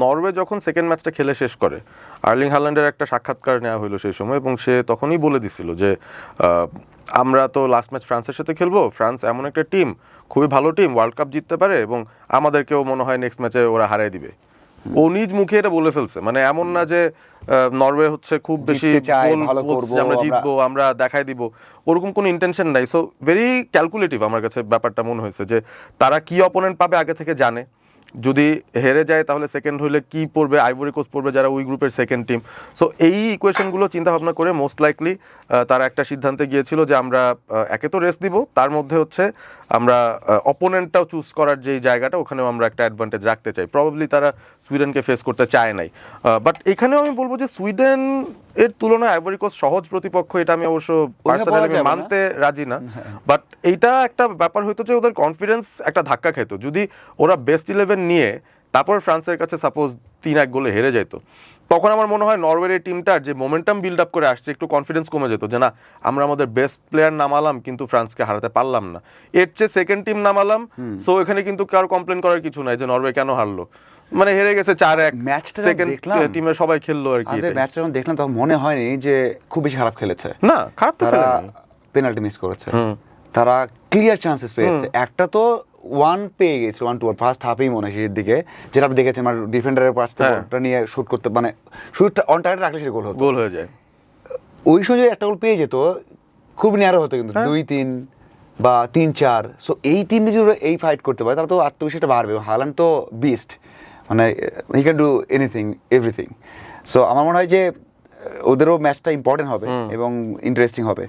Norway যখন second ম্যাচটা খেলে শেষ করে, আর্লিং হাল্যান্ডের একটা সাক্ষাৎকার নেওয়া হলো সেই সময়, এবং সে তখনই বলে দিছিল যে আমরা তো লাস্ট ম্যাচ ফ্রান্সের সাথে খেলবো, ফ্রান্স এমন একটা টিম, খুবই ভালো টিম, ওয়ার্ল্ড কাপ জিততে পারে এবং আমাদেরকেও মনে হয় নেক্সট ম্যাচে ওরা হারিয়ে দিবে। ও নিজ মুখে এটা বলে ফেলছে, মানে এমন না যে নরওয়ে হচ্ছে খুব বেশি আমরা জিতবো, আমরা দেখাই দিব, ওরকম কোনো ইন্টেনশন নাই। সো ভেরি ক্যালকুলেটিভ আমার কাছে ব্যাপারটা মনে হয়েছে, যে তারা কি অপোনেন্ট পাবে আগে থেকে জানে, যদি হেরে যায় তাহলে সেকেন্ড হইলে কি পড়বে, আইভরি কোস্ট পড়বে যারা ওই গ্রুপের সেকেন্ড টিম। সো এই ইকুয়েশনগুলো চিন্তা ভাবনা করে মোস্ট লাইকলি তারা একটা সিদ্ধান্তে গিয়েছিল যে আমরা একে তো রেস্ট দিব, তার মধ্যে হচ্ছে আমরা অপোনেন্টটাও চুজ করার যে জায়গাটা ওখানেও আমরা একটা অ্যাডভান্টেজ রাখতে চাই। প্রবাবলি তারা সুইডেনকে ফেস করতে চায় নাই, বাট এখানেও আমি বলবো যে সুইডেন এর তুলনায় আইভরি কোস্ট সহজ প্রতিপক্ষ, এটা আমি অবশ্য পার্সোনালি মানতে রাজি না। বাট এইটা একটা ব্যাপার হইতো যে ওদের কনফিডেন্স একটা ধাক্কা খেত যদি ওরা বেস্ট 11 নিয়ে তারপর ফ্রান্সের কাছে সাপোজ 3-1 গোলে হেরে যেত, তখন আমার মনে হয় নরওয়ের এই টিমটার যে মোমেন্টাম বিল্ড আপ করে আসছে একটু কনফিডেন্স কমে যেত, যে না আমরা আমাদের বেস্ট প্লেয়ার নামালাম কিন্তু ফ্রান্সকে হারাতে পারলাম না, এর চেয়ে সেকেন্ড টিম নামালাম, সো এখানে কিন্তু কারো কমপ্লেন করার কিছু নাই যে নরওয়ে কেন হারলো, মানে হেরে গেছে 4-1, ম্যাচটা সেকেন্ড টিমের সবাই খেললো আর কি। ম্যাচটা যখন দেখলাম তখন মনে হয়নি যে খুব বেশি খারাপ খেলেছে, না খারাপ তো তারা খেলেনি, পেনাল্টি মিস করেছে, তারা ক্লিয়ার চান্সেস পেয়েছে, একটা তো ওয়ান পেয়ে গেছে, 1-2 ফার্স্ট হাফেই মনে হয় শেষের দিকে, যেটা আপনি দেখেছেন মানে ডিফেন্ডারের পাশ থেকে ওটা নিয়ে শুট করতে, মানে শুটটা অন টার্গেট রাখলে সেটা গোল হয়ে যায়। ওই সময় একটা গোল পেয়ে যেত খুব ন্যারো হতো, কিন্তু 2-3 বা 3-4। সো এই টিম যদি এই ফাইট করতে পারে তাহলে তো আত্মবিশ্বাসটা বাড়বে। হালান্ড তো বিস্ট, মানে he can do anything everything. So আমার মনে হয় যে ওদেরও ম্যাচটা ইম্পর্টেন্ট হবে এবং ইন্টারেস্টিং হবে।